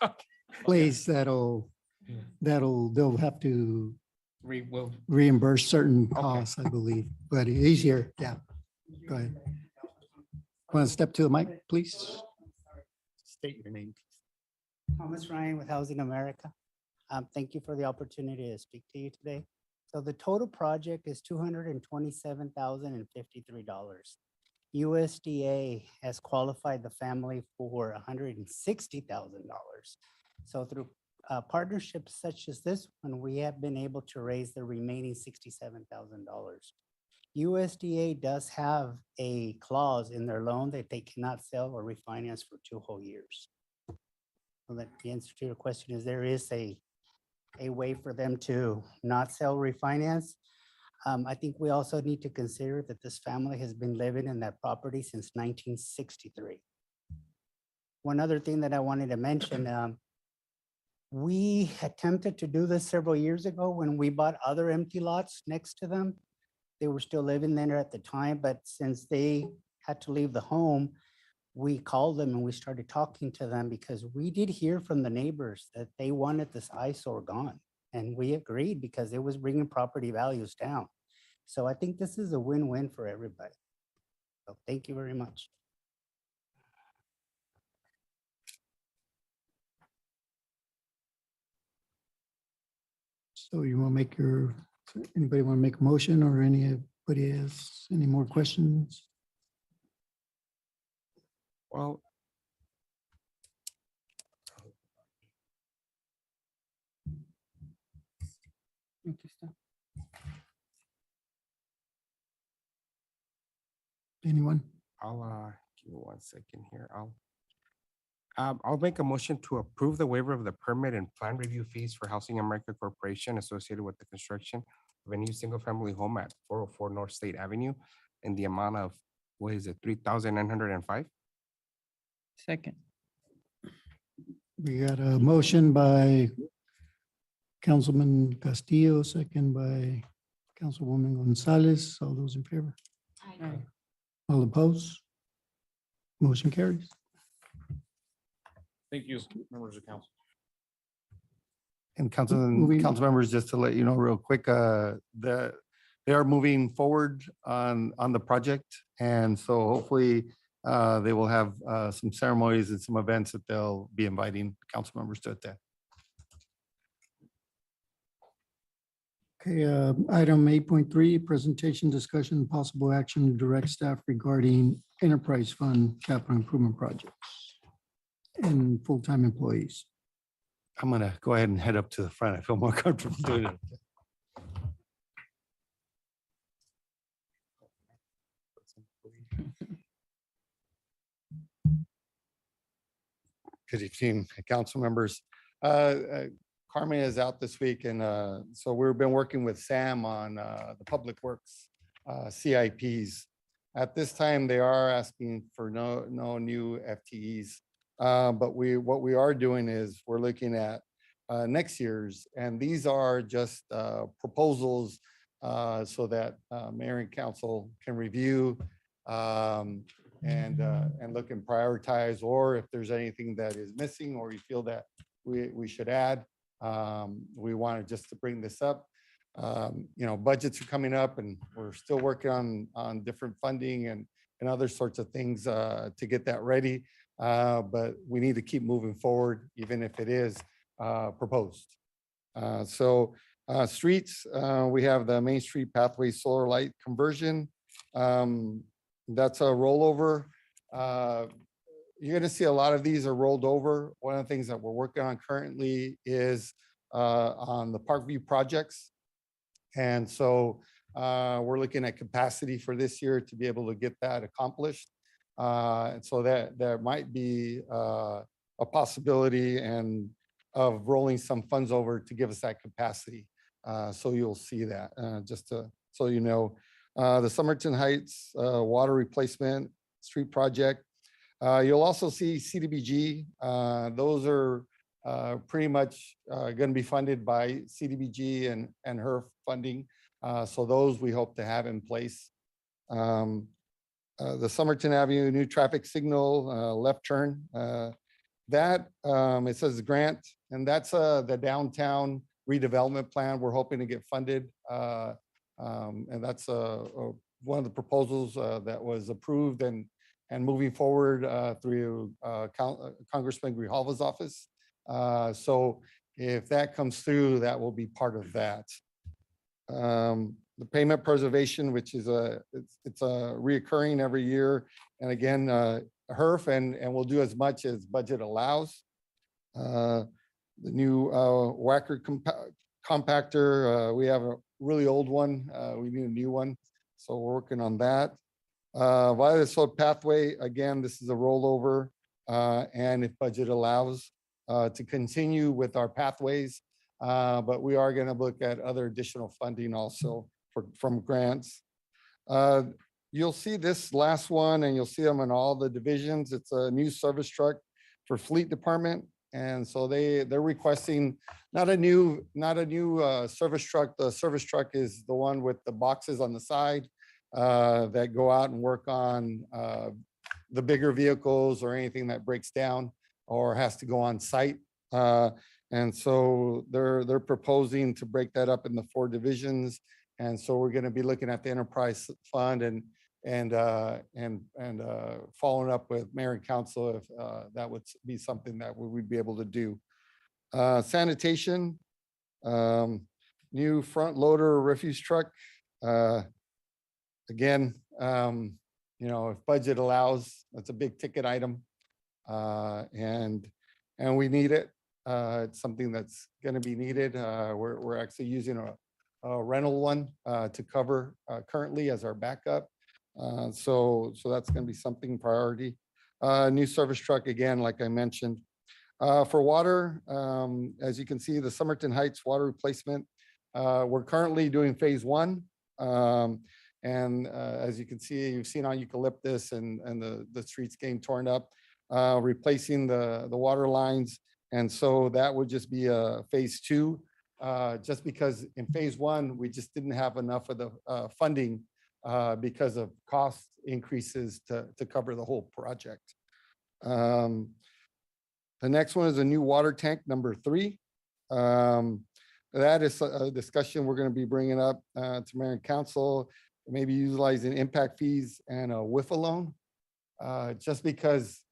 place they'll have to reimburse certain costs, I believe, but he's here. Yeah. Go ahead. Want to step to the mic, please? State your name. Thomas Ryan with Housing America. Thank you for the opportunity to speak to you today. So the total project is $227,053. USDA has qualified the family for $160,000. So through partnerships such as this one, we have been able to raise the remaining $67,000. USDA does have a clause in their loan that they cannot sell or refinance for 2 whole years. So that the answer to your question is there is a way for them to not sell, refinance. I think we also need to consider that this family has been living in that property since 1963. One other thing that I wanted to mention, we attempted to do this several years ago when we bought other empty lots next to them. They were still living there at the time, but since they had to leave the home, we called them and we started talking to them because we did hear from the neighbors that they wanted this eyesore gone. And we agreed because it was bringing property values down. So I think this is a win-win for everybody. So thank you very much. So you want to make anybody want to make a motion or anybody has any more questions? Well, Anyone? I'll give me 1 second here. I'll make a motion to approve the waiver of the permit and plan review fees for Housing America Corporation associated with the construction of a new single-family home at 404 North State Avenue in the amount of, what is it, 3,905? Second. We got a motion by Councilman Castillo, second by Councilwoman Gonzalez. All those in favor? Aye. All opposed? Motion carries. Thank you, members of council. And Moving- council members, just to let you know real quick, they are moving forward on the project. And so hopefully they will have some ceremonies and some events that they'll be inviting council members to attend. Okay, item 8.3, presentation, discussion, and possible action to direct staff regarding enterprise fund capital improvement projects and full-time employees. I'm gonna go ahead and head up to the front. I feel more comfortable doing it. Good evening, council members. Carmen is out this week, and so we've been working with Sam on the Public Works CIPs. At this time, they are asking for no new FTEs. But what we are doing is we're looking at next year's, and these are just proposals so that mayor and council can review and look and prioritize, or if there's anything that is missing or you feel that we should add. We wanted just to bring this up. You know, budgets are coming up and we're still working on different funding and other sorts of things to get that ready. But we need to keep moving forward, even if it is proposed. Streets, we have the Main Street Pathway Solar Light Conversion. That's a rollover. You're gonna see a lot of these are rolled over. One of the things that we're working on currently is on the Parkview projects. And so we're looking at capacity for this year to be able to get that accomplished. And so that there might be a possibility and of rolling some funds over to give us that capacity. So you'll see that so you know. The Somerton Heights water replacement street project. You'll also see CDBG. Those are pretty much going to be funded by CDBG and her funding. So those we hope to have in place. The Somerton Avenue new traffic signal left turn. That it says grant, and that's the downtown redevelopment plan we're hoping to get funded. And that's one of the proposals that was approved and moving forward through Congressman Grijalva's office. So if that comes through, that will be part of that. The payment preservation, which is it's a reoccurring every year. And again, HERF, and we'll do as much as budget allows. The new Wacker compactor, we have a really old one. We need a new one. So we're working on that. Violet Slope Pathway, again, this is a rollover. And if budget allows to continue with our pathways, but we are going to look at other additional funding also from grants. You'll see this last one, and you'll see them in all the divisions. It's a new service truck for fleet department. And so they're requesting not a new service truck. The service truck is the one with the boxes on the side that go out and work on the bigger vehicles or anything that breaks down or has to go on site. And so they're proposing to break that up in the 4 divisions. And so we're going to be looking at the enterprise fund and following up with mayor and council if that would be something that we would be able to do. Sanitation, new front loader refuse truck. Again, you know, if budget allows, that's a big ticket item, and we need it. It's something that's going to be needed. We're actually using a rental one to cover currently as our backup. So that's going to be something priority. New service truck, again, like I mentioned. For water, as you can see, the Somerton Heights water replacement, we're currently doing phase 1. And as you can see, you've seen on Eucalyptus and the streets getting torn up, replacing the water lines. And so that would just be a phase 2, just because in phase 1, we just didn't have enough of the funding because of cost increases to cover the whole project. The next one is a new water tank, number 3. That is a discussion we're going to be bringing up to mayor and council, maybe utilizing impact fees and a WIFA loan. Just because,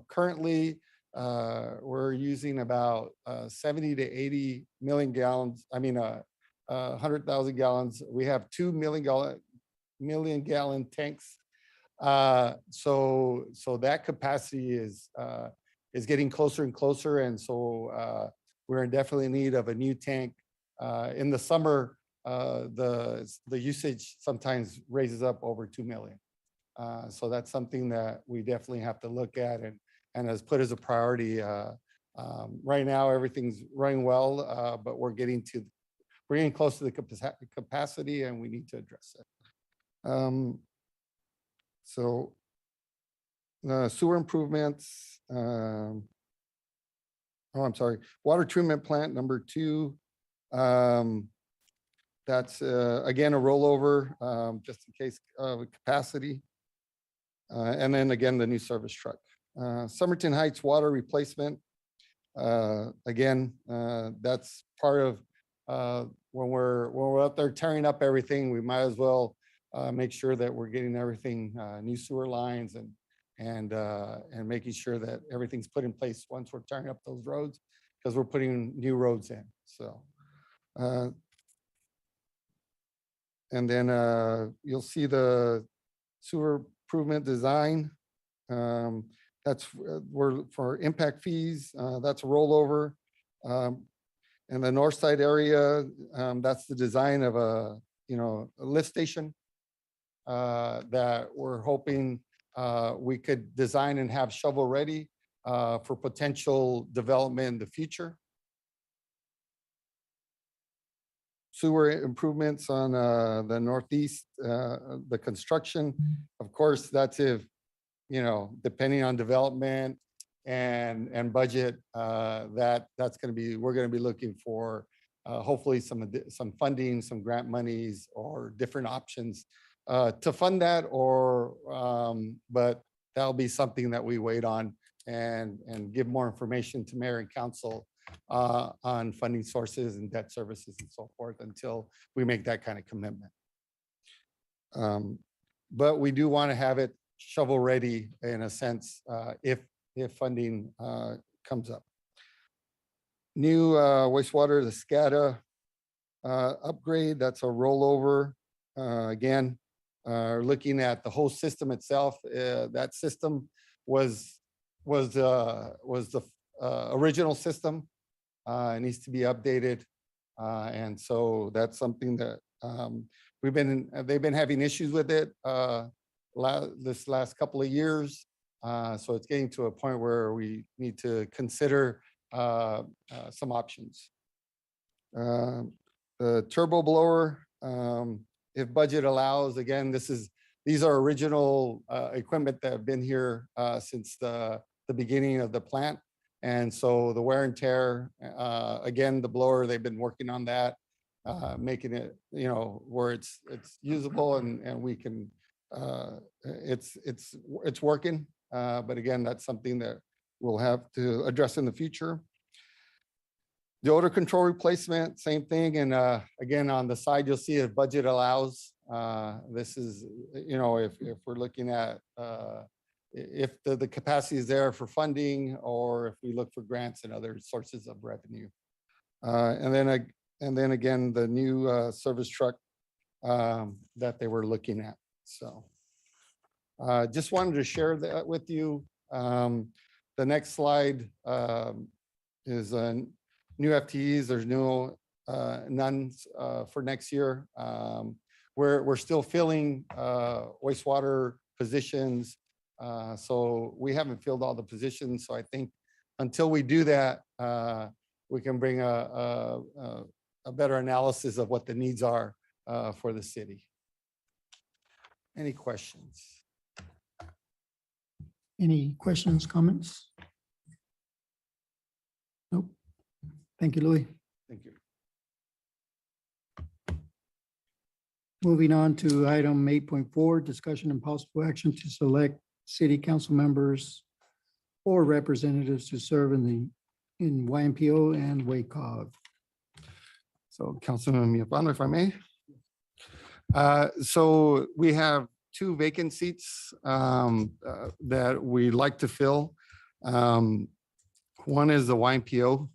currently we're using about 70 to 80 million gallons. 100,000 gallons. We have 2 million gallon tanks. So that capacity is getting closer and closer. And so we're in definitely need of a new tank. In the summer, the usage sometimes raises up over 2 million. So that's something that we definitely have to look at and has put as a priority. Right now, everything's running well, but we're getting close to the capacity and we need to address it. So sewer improvements. I'm sorry, water treatment plant number 2. That's again a rollover, just in case of capacity. And then again, the new service truck. Somerton Heights water replacement. Again, that's part of when we're out there tearing up everything, we might as well make sure that we're getting everything, new sewer lines and making sure that everything's put in place once we're tearing up those roads, because we're putting new roads in. So, and then you'll see the sewer improvement design. That's for impact fees. That's a rollover. In the north side area, that's the design of a lift station that we're hoping we could design and have shovel ready for potential development in the future. Sewer improvements on the northeast, the construction, of course, that's if, depending on development and budget, that's going to be, we're going to be looking for hopefully some funding, some grant monies or different options to fund that, or but that'll be something that we wait on and give more information to mayor and council on funding sources and debt services and so forth until we make that kind of commitment. But we do want to have it shovel ready in a sense if funding comes up. New wastewater, the SCADA upgrade, that's a rollover. Again, looking at the whole system itself, that system was the original system. It needs to be updated. And so that's something that they've been having issues with it this last couple of years. So it's getting to a point where we need to consider some options. The turbo blower, if budget allows, again, these are original equipment that have been here since the beginning of the plant. And so the wear and tear, again, the blower, they've been working on that, making it, where it's usable and we can, it's working. But again, that's something that we'll have to address in the future. The odor control replacement, same thing. And again, on the side, you'll see if budget allows. This is, if we're looking at if the capacity is there for funding, or if we look for grants and other sources of revenue. And then again, the new service truck that they were looking at. So just wanted to share that with you. The next slide is new FTEs. There's none for next year. We're still filling wastewater positions. So we haven't filled all the positions. So I think until we do that, we can bring a better analysis of what the needs are for the city. Any questions? Any questions, comments? Nope. Thank you, Louis. Thank you. Moving on to item 8.4, discussion and possible action to select city council members or representatives to serve in YMPO and WACOG. So Councilman Miyapano, if I may. So we have two vacant seats that we'd like to fill. One is the YMPO.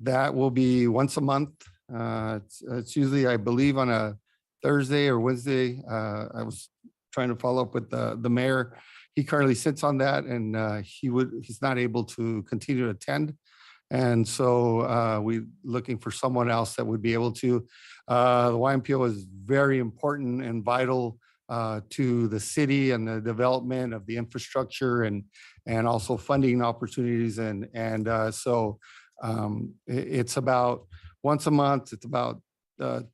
That will be once a month. It's usually, I believe, on a Thursday or Wednesday. I was trying to follow up with the mayor. He currently sits on that, and he's not able to continue to attend. And so we're looking for someone else that would be able to. The YMPO is very important and vital to the city and the development of the infrastructure and also funding opportunities. So it's about once a month. It's about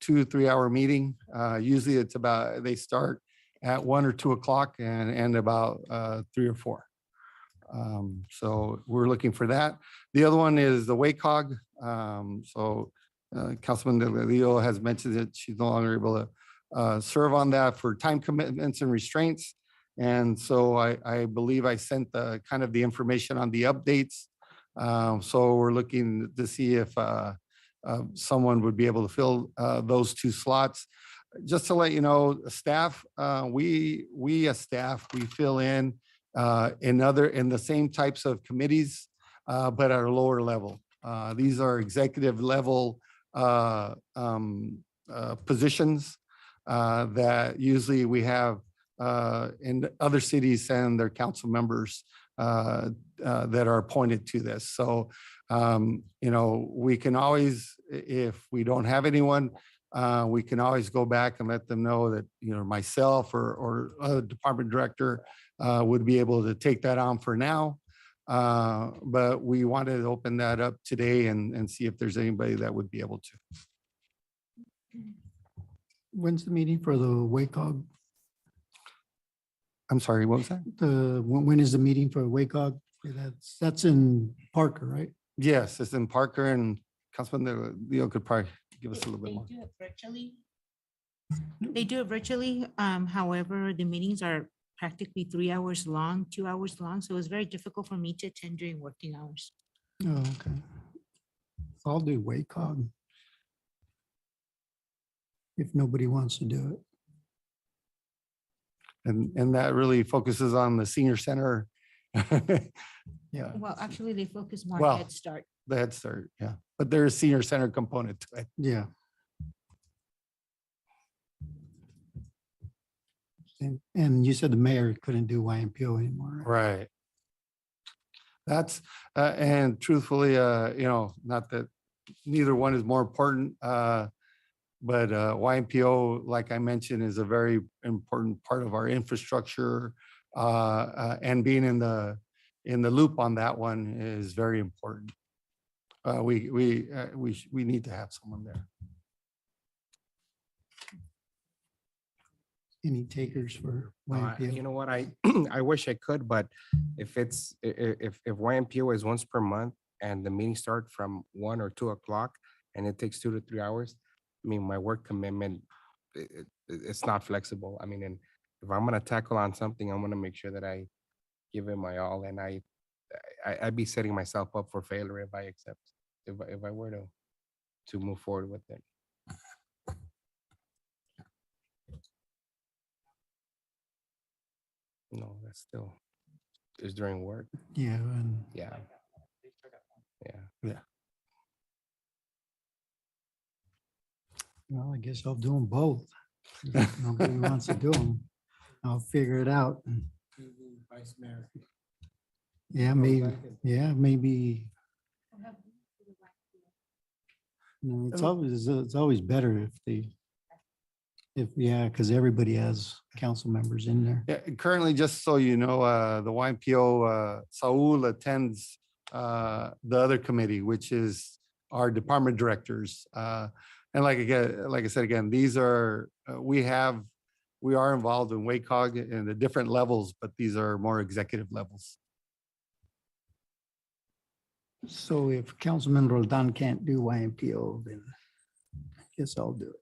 2 3 hour meeting. Usually it's about, they start at 1 or 2 o'clock and end about 3 or 4. So we're looking for that. The other one is the WACOG. Councilman Delgadillo has mentioned that she's no longer able to serve on that for time commitments and restraints. And so I believe I sent the kind of the information on the updates. So we're looking to see if someone would be able to fill those 2 slots. Just to let you know, staff, we as staff, we fill in the same types of committees, but at a lower level. These are executive level positions that usually we have in other cities and their council members that are appointed to this. So, we can always, if we don't have anyone, we can always go back and let them know that, myself or a department director would be able to take that on for now. But we wanted to open that up today and see if there's anybody that would be able to. When's the meeting for the WACOG? I'm sorry, what was that? When is the meeting for WACOG? That's in Parker, right? Yes, it's in Parker, and Councilman Leo could probably give us a little bit more. do it virtually. They do it virtually. However, the meetings are practically 3 hours long, 2 hours long. So it's very difficult for me to attend during working hours. Oh, okay. I'll do WACOG. If nobody wants to do it. And that really focuses on the senior center. Yeah, Well, actually, they focus more Well, on Head Start. the Head Start, yeah. But there's a senior center component to it. Yeah. And you said the mayor couldn't do YMPO anymore, right? Right. That's, and truthfully, not that neither one is more important, but YMPO, like I mentioned, is a very important part of our infrastructure. And being in the loop on that one is very important. We need to have someone there. Any takers for YMPO? You know what, I I wish I could, but if YMPO is once per month and the meetings start from 1 or 2 o'clock and it takes 2 to 3 hours, I mean, my work commitment, it's not flexible. I mean, and if I'm gonna tackle on something, I'm gonna make sure that I give it my all, and I'd be setting myself up for failure if I accept, if I were to move forward with it. No, that's still, it's during work. Yeah, and Yeah. well, I guess I'll do them both. If nobody wants to do them, I'll figure it out. Vice Mayor. Yeah, maybe. No, it's always better because everybody has council members in there. Yeah, currently, just so you know, the YMPO, Saul attends the other committee, which is our department directors. And like I said, again, these are, we are involved in WACOG in the different levels, but these are more executive levels. So if Councilman Roldan can't do YMPO, then I guess I'll do it.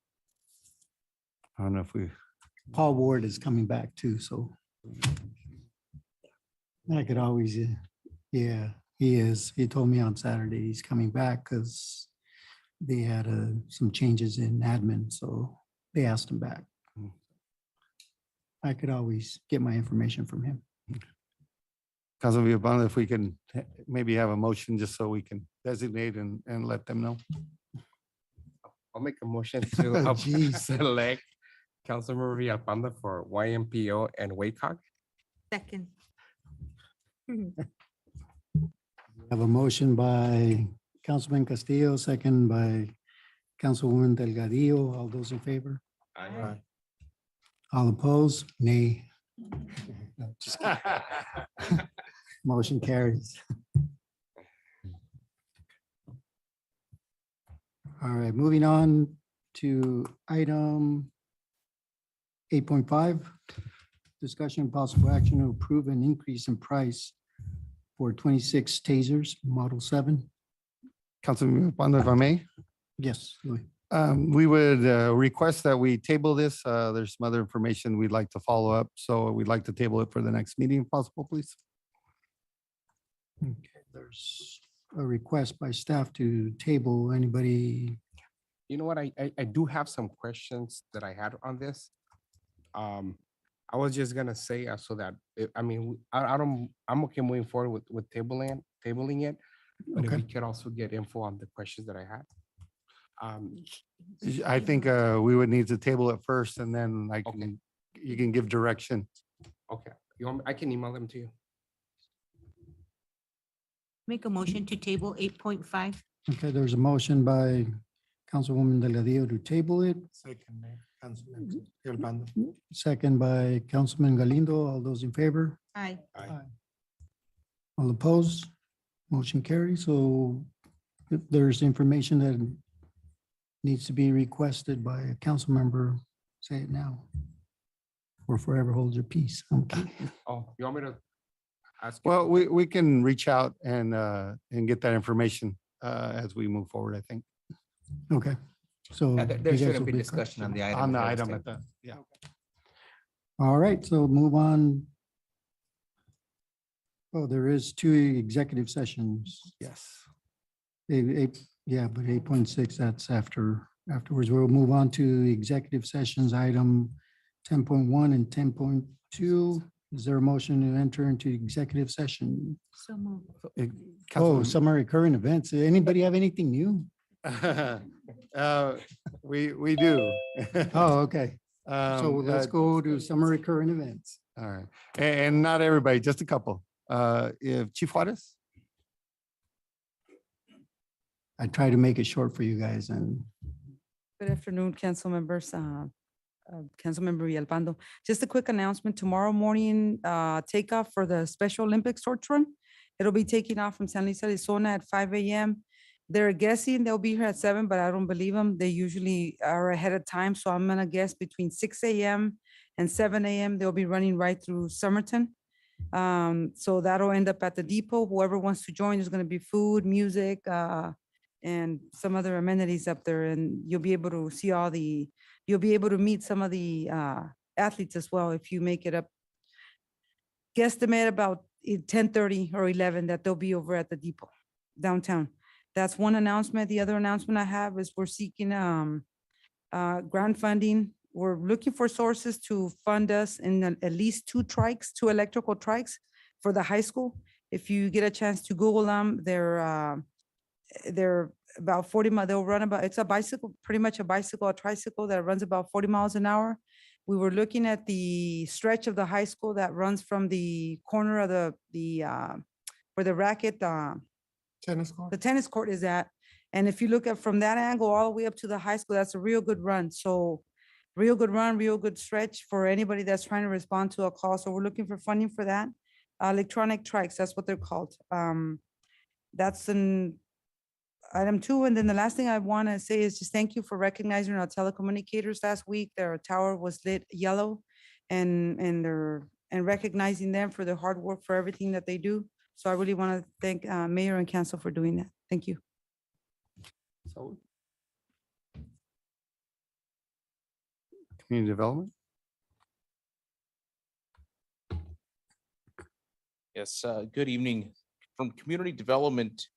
I don't know if we, Paul Ward is coming back too, so I could always, yeah, he is. He told me on Saturday he's coming back because they had some changes in admin, so they asked him back. I could always get my information from him. Councilman Villalpando, if we can maybe have a motion just so we can designate and let them know. I'll make a motion to Jeez. select Councilmember Villalpando for YMPO and WACOG. Second. Have a motion by Councilman Castillo, second by Councilwoman Delgadillo. All those in favor? Aye. All opposed? Nay. No, just kidding. Motion carries. All right, moving on to item 8.5. Discussion and possible action to approve an increase in price for 26 tasers, Model 7. Councilman Villalpando, if I may. Yes, Louis. We would request that we table this. There's some other information we'd like to follow up, so we'd like to table it for the next meeting, if possible, please. Okay, there's a request by staff to table. Anybody? You know what? I do have some questions that I had on this. I was just gonna say so that, I mean, I'm okay moving forward with tabling it. But if we Okay. could also get info on the questions that I had. I think we would need to table it first and then Okay. you can give direction. Okay, I can email them to you. Make a motion to table 8.5. Okay, there's a motion by Councilwoman Delgadillo to table it. Second by Councilman Galindo. All those in favor? Aye. All opposed? Motion carries. So if there's information that needs to be requested by a council member, say it now. Or forever hold your peace. Okay. Oh, you want me to ask? Well, we can reach out and get that information as we move forward, I think. Okay. So Yeah, there you guys shouldn't will be be- discussion on the item. On the if it was item tabled. at the, yeah. All right, so move on. Oh, there is 2 executive sessions. Yes. Yeah, but 8.6, that's afterwards. We'll move on to executive sessions, item 10.1 and 10.2. Is there a motion to enter into executive session? So move. Oh, Councilman- summary current events. Anybody have anything new? We do. Oh, okay. So let's go to summary current events. All right, and not everybody, just a couple. If Chief Juarez? I try to make it short for you guys and Good afternoon, council members, Councilmember Villalpando. Just a quick announcement, tomorrow morning, takeoff for the Special Olympics torch run. It'll be taking off from San Luis, Arizona at 5 a.m. They're guessing they'll be here at 7, but I don't believe them. They usually are ahead of time, so I'm gonna guess between 6 a.m. and 7 a.m. They'll be running right through Somerton. So that'll end up at the depot. Whoever wants to join, there's gonna be food, music, and some other amenities up there, and you'll be able to see you'll be able to meet some of the athletes as well if you make it up. Guesstimate about 10:30 or 11 that they'll be over at the depot downtown. That's one announcement. The other announcement I have is we're seeking grant funding. We're looking for sources to fund us in at least 2 trikes, 2 electrical trikes for the high school. If you get a chance to Google them, they're about 40 miles. They'll run about, it's a bicycle, pretty much a bicycle, a tricycle that runs about 40 miles an hour. We were looking at the stretch of the high school that runs from the corner of where the racket, the tennis court is at. And if you look at from that angle all the way up to the high school, that's a real good run. So real good run, real good stretch for anybody that's trying to respond to a call. So we're looking for funding for that. Electronic trikes, that's what they're called. That's in item 2. And then the last thing I want to say is just thank you for recognizing our telecommunicators last week. Their tower was lit yellow and recognizing them for their hard work, for everything that they do. So I really want to thank Mayor and Council for doing that. Thank you. So. Community development? Yes, good evening. From Community Development,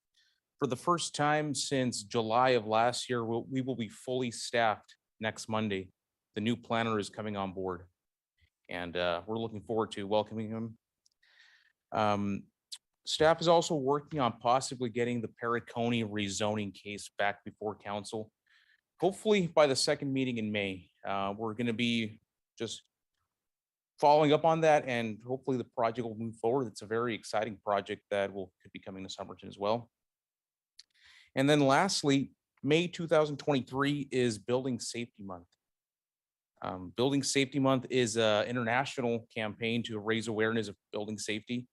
for the first time since July of last year, we will be fully staffed next Monday. The new planner is coming on board, and we're looking forward to welcoming him. Staff is also working on possibly getting the Perricone rezoning case back before council. Hopefully by the second meeting in May. We're going to be just following up on that, and hopefully the project will move forward. It's a very exciting project that could be coming to Somerton as well. And then lastly, May 2023 is Building Safety Month. Building Safety Month is an international campaign to raise awareness of building safety,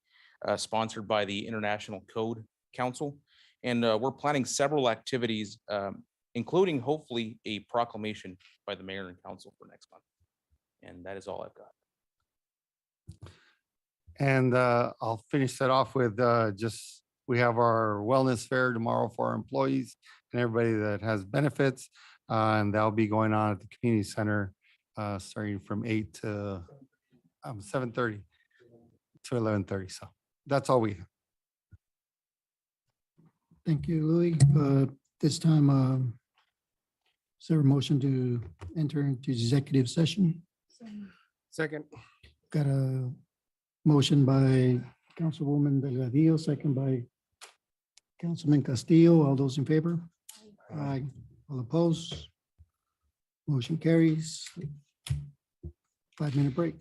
sponsored by the International Code Council. And we're planning several activities, including hopefully a proclamation by the mayor and council for next month. And that is all I've got. And I'll finish that off with just, we have our wellness fair tomorrow for our employees and everybody that has benefits. And that'll be going on at the community center, starting from 8 to 7:30 to 11:30. So that's all we have. Thank you, Louis. This time, is there a motion to enter into executive session? Second. Got a motion by Councilwoman Delgadillo, second by Councilman Castillo. All those in favor? Aye. All opposed? Motion carries. 5-minute break.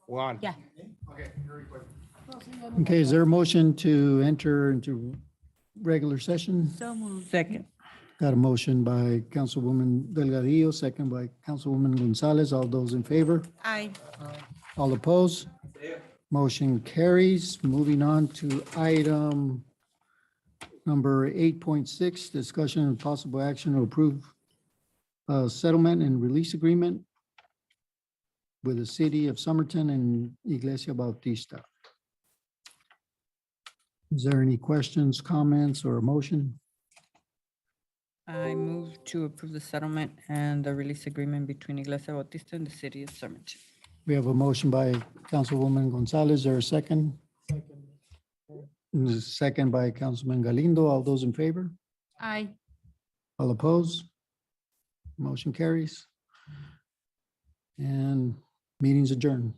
One. Yeah. Okay, is there a motion to enter into regular session? So moved. Second. Got a motion by Councilwoman Delgadillo, second by Councilwoman Gonzalez. All those in favor? Aye. All opposed? Motion carries. Moving on to item number 8.6, discussion and possible action to approve settlement and release agreement with the city of Somerton and Iglesia Bautista. Is there any questions, comments, or a motion? I move to approve the settlement and the release agreement between Iglesia Bautista and the city of Somerton. We have a motion by Councilwoman Gonzalez. Is there a second? Second by Councilman Galindo. All those in favor? Aye. All opposed? Motion carries. And meeting's adjourned.